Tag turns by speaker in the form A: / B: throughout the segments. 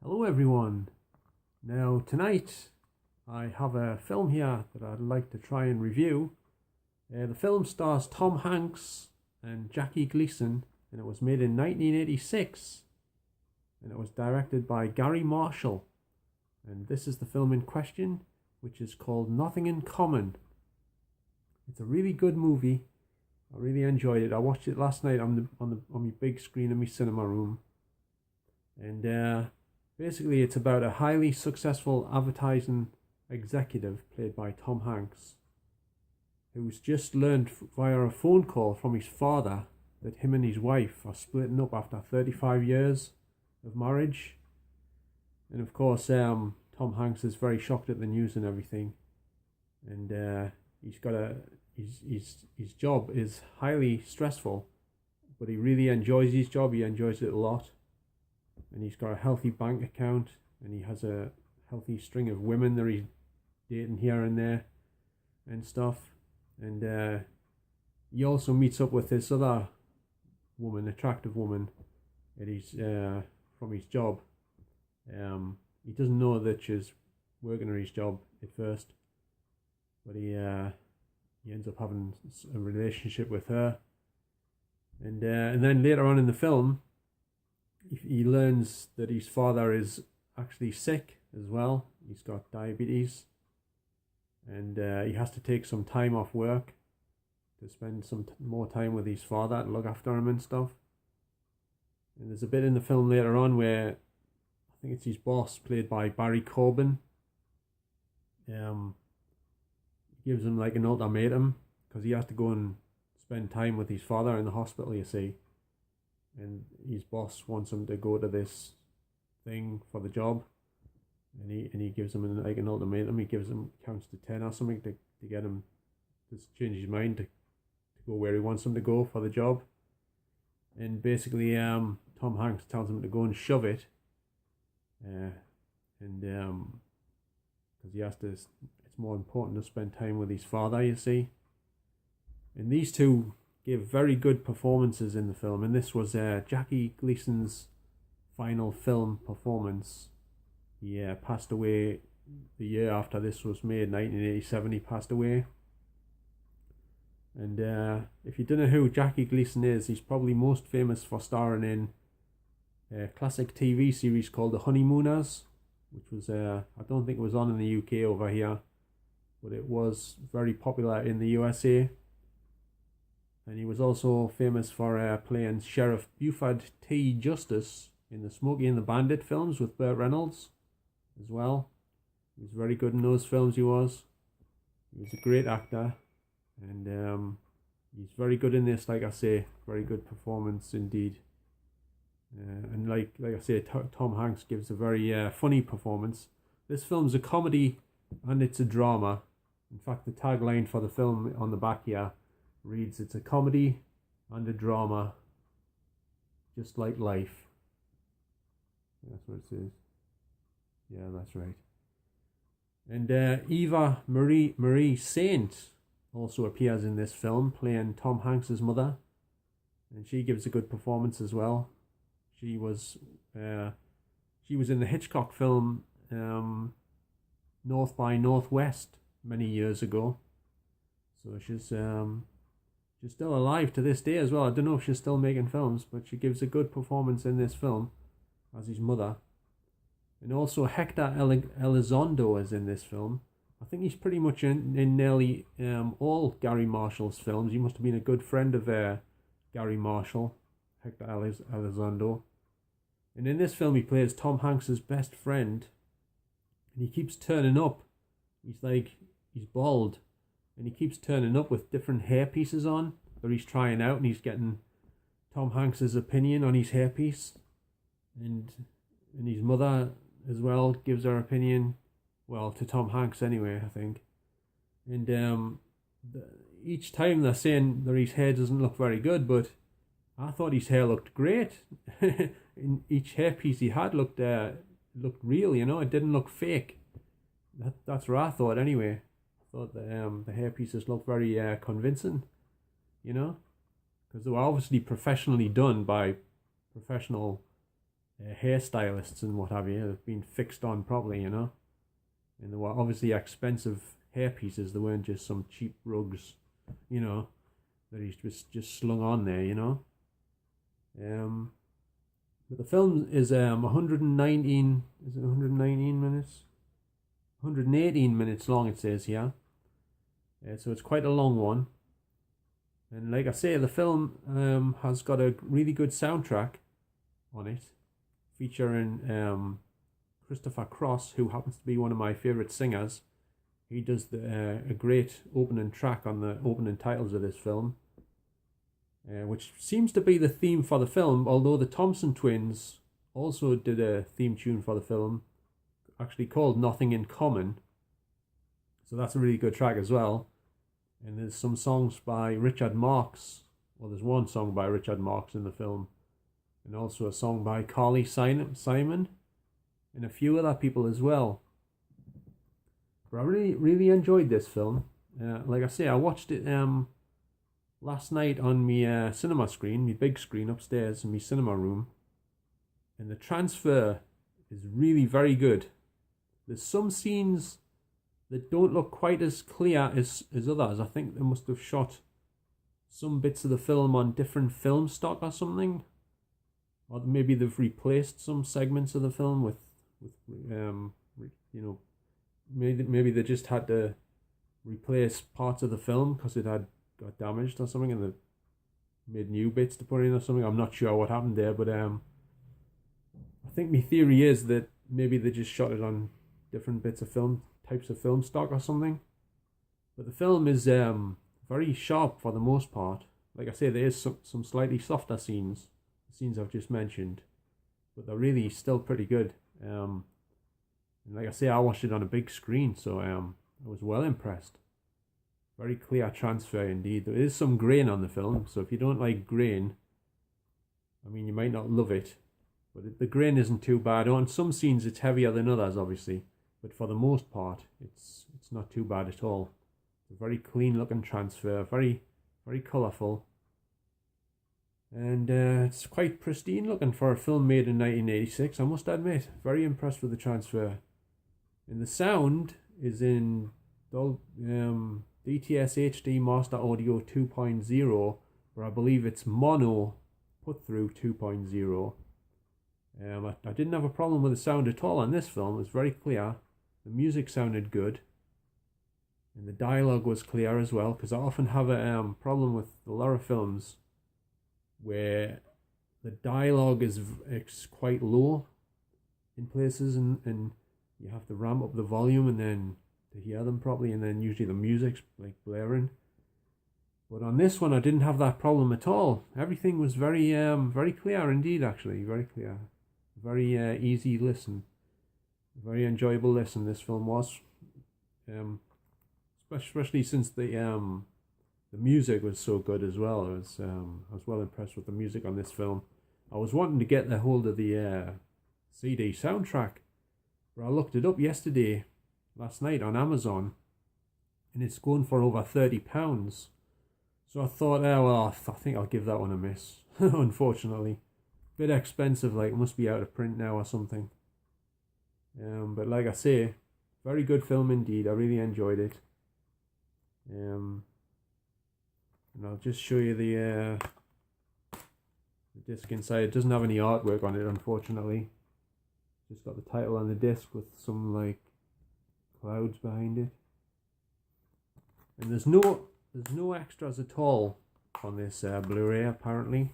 A: Hello everyone. Now tonight I have a film here that I'd like to try and review. The film stars Tom Hanks and Jackie Gleason, and it was made in 1986, and it was directed by Gary Marshall. And this is the film in question, which is called Nothing in Common. It's a really good movie. I really enjoyed it. I watched it last night on my big screen in my cinema room, and basically, it's about a highly successful advertising executive played by Tom Hanks, who's just learned via a phone call from his father that him and his wife are splitting up after 35 years of marriage. And of course, Tom Hanks is very shocked at the news and everything. And he's got his job is highly stressful, but he really enjoys his job. He enjoys it a lot. And he's got a healthy bank account, and he has a healthy string of women that he's dating here and there and stuff. And he also meets up with this other woman, attractive woman, that he's from his job. He doesn't know that she's working at his job at first, but he ends up having a relationship with her. And then later on in the film, he learns that his father is actually sick as well. He's got diabetes, and he has to take some time off work to spend some more time with his father to look after him and stuff. And there's a bit in the film later on where I think it's his boss, played by Barry Corbin. Gives him like an ultimatum because he has to go and spend time with his father in the hospital, you see. And his boss wants him to go to this thing for the job, and he gives him an ultimatum. He counts to 10 or something to get him to change his mind to go where he wants him to go for the job. And basically Tom Hanks tells him to go and shove it, and because he has to, it's more important to spend time with his father, you see. And these two gave very good performances in the film, and this was Jackie Gleason's final film performance. He passed away the year after this was made, 1987. He passed away. And if you don't know who Jackie Gleason is, he's probably most famous for starring in a classic TV series called The Honeymooners, which was I don't think it was on in the UK over here, but it was very popular in the USA. And he was also famous for playing Sheriff Buford T. Justice in the Smokey and the Bandit films with Burt Reynolds as well. He was very good in those films, he was. He was a great actor. And he's very good in this, like I say. Very good performance indeed. And like I say, Tom Hanks gives a very funny performance. This film's a comedy and it's a drama. In fact, the tagline for the film on the back here reads, "It's a comedy and a drama, just like life." That's what it says. Yeah, that's right. And Eva Marie Saint also appears in this film, playing Tom Hanks's mother, and she gives a good performance as well. She was in the Hitchcock film North by Northwest many years ago, so she's still alive to this day as well. I don't know if she's still making films, but she gives a good performance in this film as his mother. And also Hector Elizondo is in this film. I think he's pretty much in nearly all Gary Marshall's films. He must have been a good friend of Gary Marshall, Hector Elizondo. And in this film he plays Tom Hanks's best friend, and he keeps turning up. He's bald, and he keeps turning up with different hair pieces on that he's trying out, and he's getting Tom Hanks's opinion on his hairpiece. And his mother as well gives her opinion, well, to Tom Hanks anyway, I think. And each time they're saying that his hair doesn't look very good, but I thought his hair looked great. In each hairpiece he had looked real, you know. It didn't look fake. That's what I thought anyway. I thought the hairpieces looked very convincing, you know, because they were obviously professionally done by professional hairstylists and what have you. They've been fixed on properly, and they were obviously expensive hair pieces. They weren't just some cheap rugs, that he's just slung on there. But the film is 119. Is it 119 minutes? 118 minutes long, it says here. So it's quite a long one. And like I say, the film has got a really good soundtrack on it, featuring Christopher Cross, who happens to be one of my favourite singers. He does a great opening track on the opening titles of this film, which seems to be the theme for the film, although the Thompson twins also did a theme tune for the film, actually called Nothing in Common. So that's a really good track as well. And there's some songs by Richard Marx. Well, there's one song by Richard Marx in the film, and also a song by Carly Simon, and a few other people as well. But I really enjoyed this film. Like I say, I watched it last night on my cinema screen, my big screen upstairs in my cinema room, and the transfer is really very good. There's some scenes that don't look quite as clear as others. I think they must have shot some bits of the film on different film stock or something, or maybe they've replaced some segments of the film with maybe they just had to replace parts of the film because it had got damaged or something, and they made new bits to put in or something. I'm not sure what happened there, but I think my theory is that maybe they just shot it on different bits of film, types of film stock or something. But the film is very sharp for the most part. Like I say, there is some slightly softer scenes I've just mentioned, but they're really still pretty good. And like I say, I watched it on a big screen, so I was well impressed. Very clear transfer indeed. There is some grain on the film, so if you don't like grain, I mean, you might not love it, but the grain isn't too bad. On some scenes it's heavier than others, obviously, but for the most part it's not too bad at all. It's a very clean looking transfer, very colourful, and it's quite pristine looking for a film made in 1986, I must admit. Very impressed with the transfer. And the sound is in DTS HD Master Audio 2.0, where I believe it's mono put through 2.0. I didn't have a problem with the sound at all on this film. It was very clear. The music sounded good, and the dialogue was clear as well, because I often have a problem with a lot of films where the dialogue is quite low in places, and you have to ramp up the volume and then to hear them properly, and then usually the music's like blaring. But on this one I didn't have that problem at all. Everything was very clear indeed, actually. Very clear. Very easy listen. Very enjoyable listen this film was. Especially since the music was so good as well. I was well impressed with the music on this film. I was wanting to get the hold of the CD soundtrack, but I looked it up last night on Amazon, and it's going for over £30. So I thought, I think I'll give that one a miss. Unfortunately, bit expensive. Like, it must be out of print now or something. But like I say, very good film indeed. I really enjoyed it. And I'll just show you the disc inside. It doesn't have any artwork on it, unfortunately. Just got the title on the disc with some like clouds behind it. And there's no extras at all on this Blu-ray, apparently,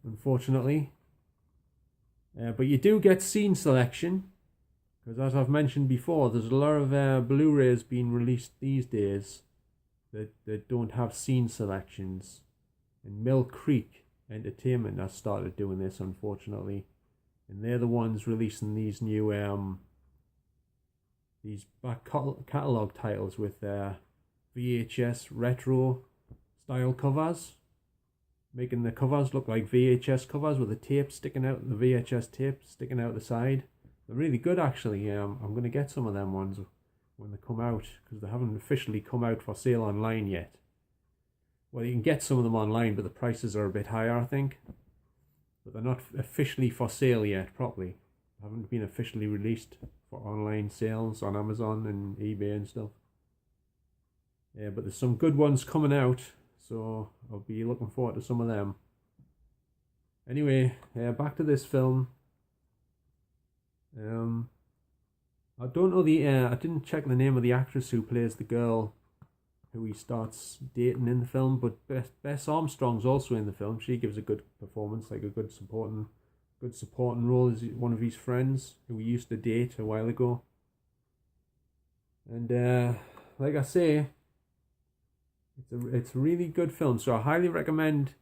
A: unfortunately. But you do get scene selection, because as I've mentioned before, there's a lot of Blu-rays being released these days that don't have scene selections. And Mill Creek Entertainment has started doing this, unfortunately, and they're the ones releasing these new these back catalogue titles with VHS retro style covers, making the covers look like VHS covers with the tape sticking out, the VHS tape sticking out the side. They're really good, actually. I'm going to get some of them ones when they come out, because they haven't officially come out for sale online yet. Well, you can get some of them online, but the prices are a bit higher, I think. but they're not officially for sale yet properly. Haven't been officially released for online sales on Amazon and eBay and stuff. Yeah, but there's some good ones coming out, so I'll be looking forward to some of them. Anyway, back to this film. I don't know I didn't check the name of the actress who plays the girl who he starts dating in the film, but Bess Armstrong's also in the film. She gives a good performance, like a good supporting role as one of his friends who he used to date a while ago. And like I say, it's a really good film, so I highly recommend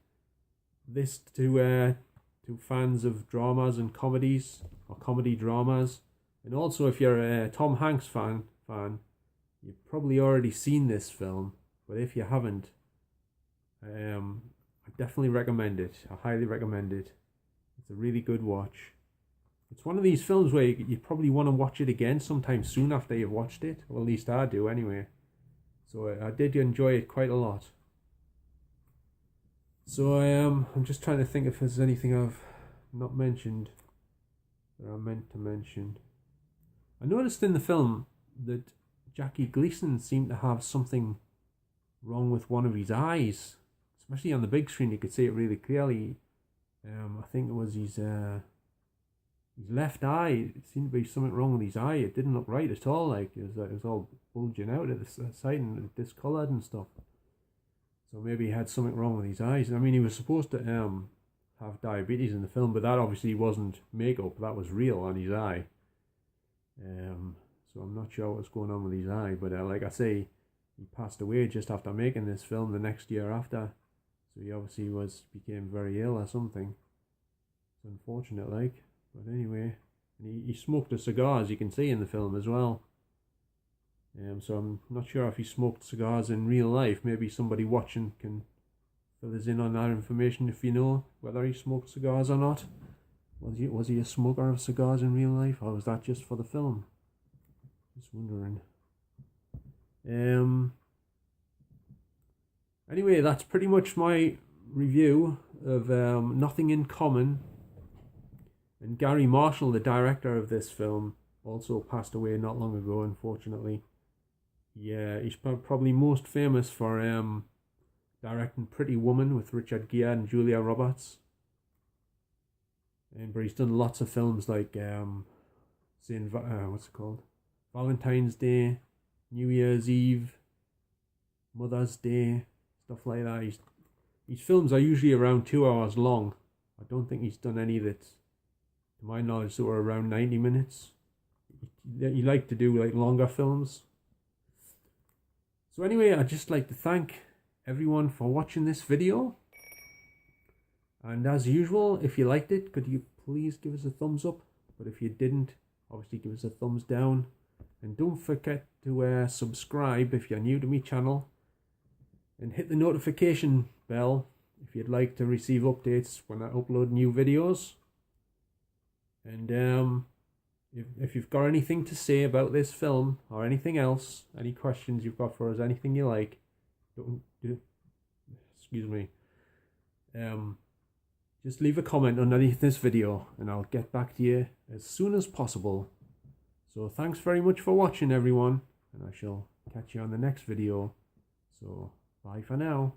A: this to fans of dramas and comedies, or comedy dramas. And also, if you're a Tom Hanks fan, you've probably already seen this film, but if you haven't, I definitely recommend it. I highly recommend it. It's a really good watch. It's one of these films where you probably want to watch it again sometime soon after you've watched it. Well, at least I do anyway. So I did enjoy it quite a lot. So I'm just trying to think if there's anything I've not mentioned that I meant to mention. I noticed in the film that Jackie Gleason seemed to have something wrong with one of his eyes. Especially on the big screen, you could see it really clearly. I think it was his left eye. It seemed to be something wrong with his eye. It didn't look right at all. Like it was all bulging out at the side and discoloured and stuff. So maybe he had something wrong with his eyes. I mean, he was supposed to have diabetes in the film, but that obviously wasn't makeup. That was real on his eye. So I'm not sure what's going on with his eye. But like I say, he passed away just after making this film the next year after. So he obviously became very ill or something. It's unfortunate, like. But anyway, and he smoked a cigar, as you can see in the film as well. So I'm not sure if he smoked cigars in real life. Maybe somebody watching can fill us in on that information if you know whether he smoked cigars or not. Was he a smoker of cigars in real life, or was that just for the film? Just wondering. Anyway, that's pretty much my review of Nothing in Common. And Gary Marshall, the director of this film, also passed away not long ago, unfortunately. Yeah, he's probably most famous for directing Pretty Woman with Richard Gere and Julia Roberts. But he's done lots of films like what's it called? Valentine's Day, New Year's Eve, Mother's Day, stuff like that. His films are usually around 2 hours long. I don't think he's done any that, to my knowledge, that were around 90 minutes. He liked to do like longer films. So anyway, I'd just like to thank everyone for watching this video. And as usual, if you liked it, could you please give us a thumbs up? But if you didn't, obviously give us a thumbs down. And don't forget to subscribe if you're new to my channel. And hit the notification bell if you'd like to receive updates when I upload new videos. And if you've got anything to say about this film or anything else, any questions you've got for us, anything you like, just leave a comment underneath this video and I'll get back to you as soon as possible. So thanks very much for watching, everyone, and I shall catch you on the next video. So bye for now.